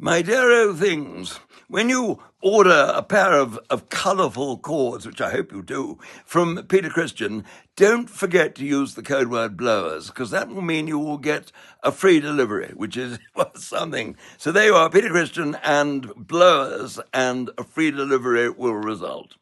My dear things, when you order a pair of colourful cords, which I hope you do, from Peter Christian, don't forget to use the code word blowers, because that will mean you will get a free delivery, which is something. So there you are, Peter Christian and blowers, and a free delivery will result.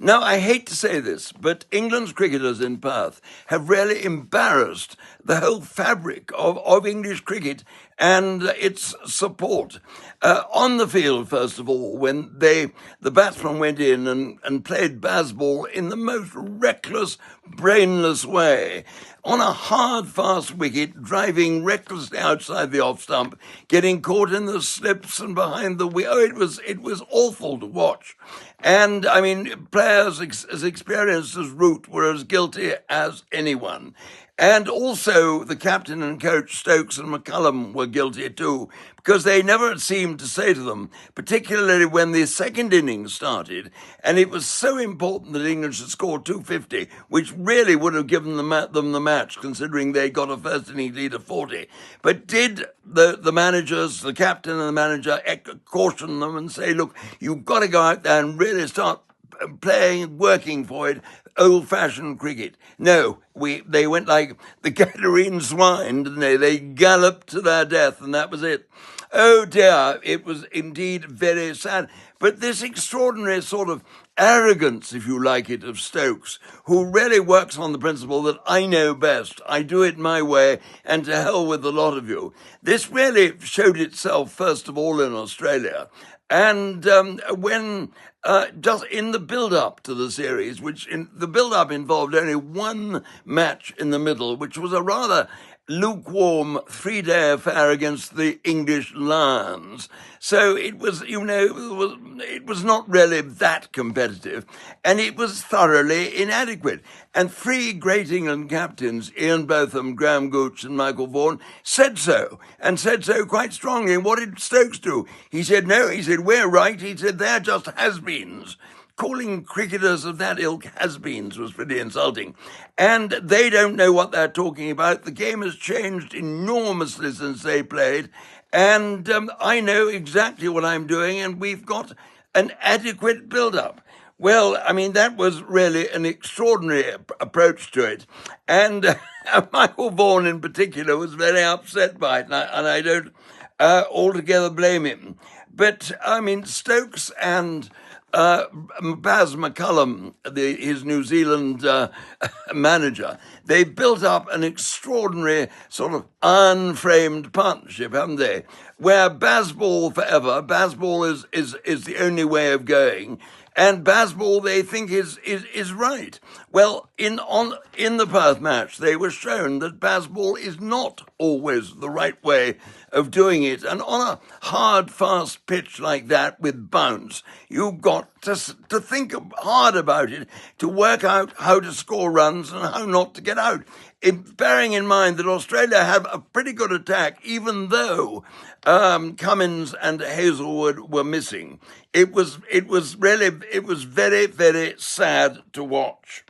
Now, I hate to say this, but England's cricketers in Perth have really embarrassed the whole fabric of English cricket and its support. On the field, first of all, when the batsman went in and played Bazball in the most reckless, brainless way, on a hard, fast wicket, driving recklessly outside the off stump, getting caught in the slips and behind the wheel. Oh, it was awful to watch. And, I mean, players as experienced as Root were as guilty as anyone. And also the captain and coach, Stokes and McCullum, were guilty too, because they never seemed to say to them, particularly when the second innings started, and it was so important that England should score 250, which really would have given them the match, considering they got a first innings lead of 40. But did the managers, the captain and the manager, caution them and say, look, you've got to go out there and really start playing, working for it, old-fashioned cricket. No, they went like the Gadarene swine, didn't they? They galloped to their death, and that was it. Oh dear, it was indeed very sad. But this extraordinary sort of arrogance, if you like it, of Stokes, who really works on the principle that I know best, I do it my way, and to hell with a lot of you. This really showed itself, first of all, in Australia. And when just in the build-up to the series, the build-up involved only one match in the middle, which was a rather lukewarm three-day affair against the English Lions. So it was, it was not really that competitive, and it was thoroughly inadequate. And three great England captains, Ian Botham, Graham Gooch, and Michael Vaughan, said so, and said so quite strongly. And what did Stokes do? He said, no, he said, we're right. He said, they're just has-beens. Calling cricketers of that ilk has-beens was pretty insulting. And they don't know what they're talking about. The game has changed enormously since they played. And I know exactly what I'm doing, and we've got an adequate build-up. Well, I mean, that was really an extraordinary approach to it. And Michael Vaughan in particular was very upset by it, and I don't altogether blame him. But, I mean, Stokes and Baz McCullum, his New Zealand manager, they built up an extraordinary sort of iron-framed partnership, haven't they? Where Bazball forever, Bazball is the only way of going, and Bazball they think is right. Well, in the Perth match, they were shown that Bazball is not always the right way of doing it. And on a hard, fast pitch like that with bounce, you've got to think hard about it, to work out how to score runs and how not to get out. Bearing in mind that Australia have a pretty good attack, even though Cummins and Hazelwood were missing. It was very, very sad to watch.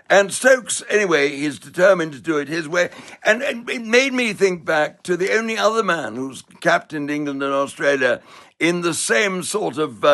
And Stokes, anyway, is determined to do it his way. And it made me think back to the only other man who's captained England and Australia in the same sort of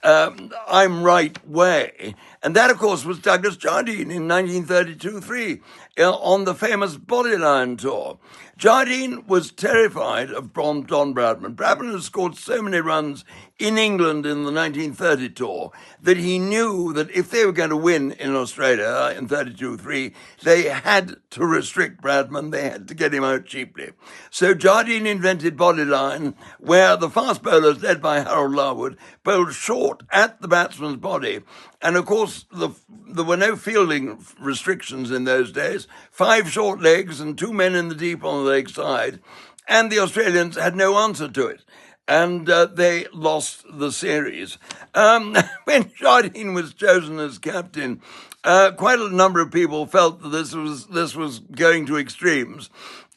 I'm right way. And that, of course, was Douglas Jardine in 1932-3 on the famous Bodyline Tour. Jardine was terrified of Don Bradman. Bradman had scored so many runs in England in the 1930 tour that he knew that if they were going to win in Australia in 32-3, they had to restrict Bradman. They had to get him out cheaply. So Jardine invented Bodyline, where the fast bowlers, led by Harold Larwood, bowled short at the batsman's body. And, of course, there were no fielding restrictions in those days. 5 short legs and 2 men in the deep on the leg side. And the Australians had no answer to it. And they lost the series. When Jardine was chosen as captain, quite a number of people felt that this was going to extremes.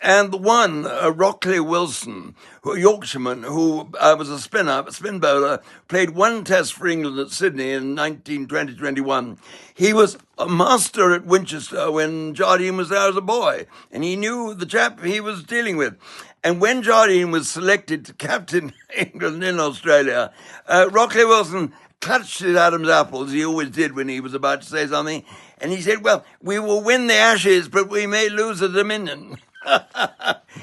And the one, Rockley Wilson, a Yorkshireman, who was a spin bowler, played one test for England at Sydney in 2021. He was a master at Winchester when Jardine was there as a boy, and he knew the chap he was dealing with. And when Jardine was selected to captain England in Australia, Rockley Wilson clutched his Adam's apple, as he always did when he was about to say something, and he said, well, we will win the Ashes, but we may lose the Dominion.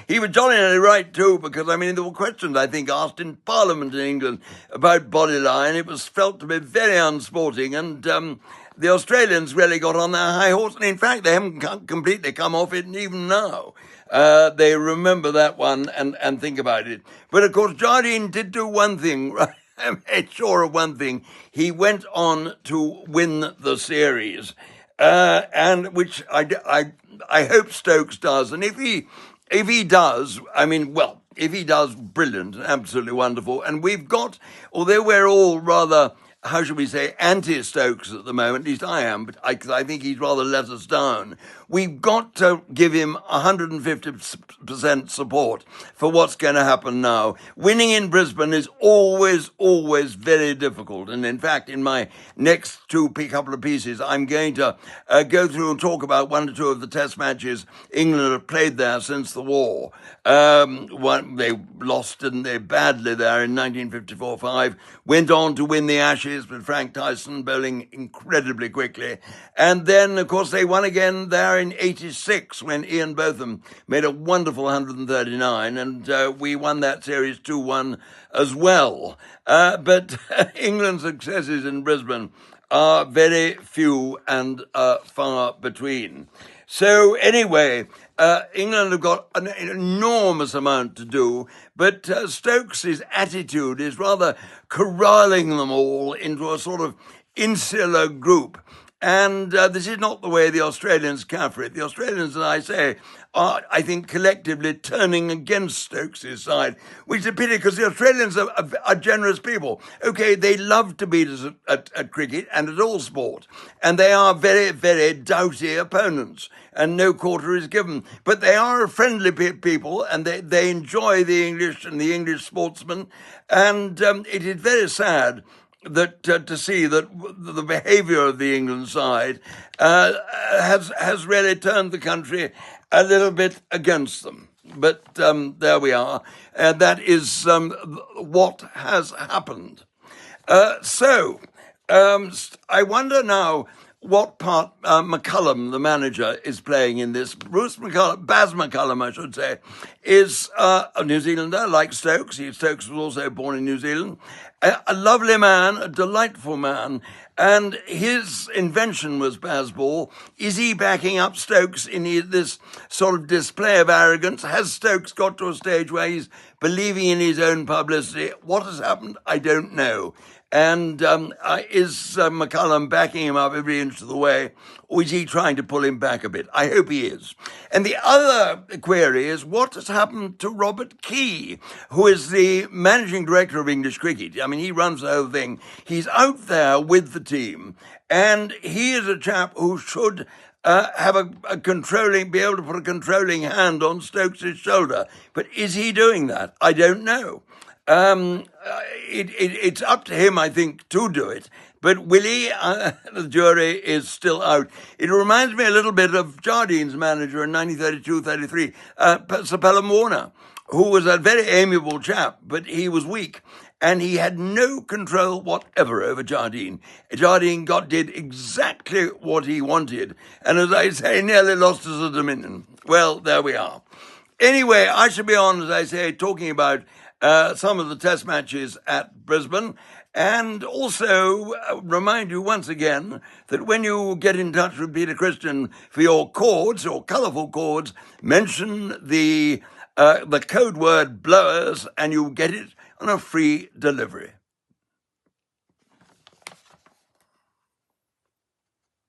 He was jolly right too, because I mean there were questions I think asked in Parliament in England about Bodyline. It was felt to be very unsporting, and the Australians really got on their high horse, and in fact they haven't completely come off it even now. They remember that one and think about it. But of course Jardine did do one thing, right? I made sure of one thing. He went on to win the series, and which I hope Stokes does. And if he does, I mean, well, if he does, brilliant, absolutely wonderful. And we've got, although we're all rather, how should we say, anti-Stokes at the moment, at least I am, but I think he's rather let us down. We've got to give him 150% support for what's going to happen now. Winning in Brisbane is always very difficult. And in fact, in my next couple of pieces, I'm going to go through and talk about one or two of the test matches England have played there since the war. They lost, didn't they, badly there in 1954-5, went on to win the Ashes with Frank Tyson bowling incredibly quickly. And then, of course, they won again there in 86 when Ian Botham made a wonderful 139, and we won that series 2-1 as well. But England's successes in Brisbane are very few and far between. So anyway, England have got an enormous amount to do, but Stokes' attitude is rather corralling them all into a sort of insular group. And this is not the way the Australians care for it. The Australians, as I say, are, I think, collectively turning against Stokes' side, which is a pity because the Australians are generous people. Okay, they love to beat us at cricket and at all sport, and they are very, very doughty opponents, and no quarter is given. But they are a friendly people, and they enjoy the English and the English sportsmen, and it is very sad that to see that the behaviour of the England side has really turned the country a little bit against them. But there we are. That is what has happened. So I wonder now what part McCullum, the manager, is playing in this. Baz McCullum, I should say, is a New Zealander like Stokes. Stokes was also born in New Zealand. A lovely man, a delightful man, and his invention was Bazball. Is he backing up Stokes in this sort of display of arrogance? Has Stokes got to a stage where he's believing in his own publicity? What has happened? I don't know. And is McCullum backing him up every inch of the way, or is he trying to pull him back a bit? I hope he is. And the other query is what has happened to Robert Key, who is the managing director of English cricket. I mean, he runs the whole thing. He's out there with the team, and he is a chap who should have be able to put a controlling hand on Stokes' shoulder. But is he doing that? I don't know. It's up to him, I think, to do it. But will he? The jury is still out. It reminds me a little bit of Jardine's manager in 1932-33, Sir Pelham Warner, who was a very amiable chap, but he was weak. And he had no control whatever over Jardine. Jardine did exactly what he wanted. And as I say, nearly lost us the Dominion. Well, there we are. Anyway, I shall be on, as I say, talking about some of the test matches at Brisbane, and also remind you once again that when you get in touch with Peter Christian for your chords, your colourful chords, mention the code word blowers and you'll get it on a free delivery.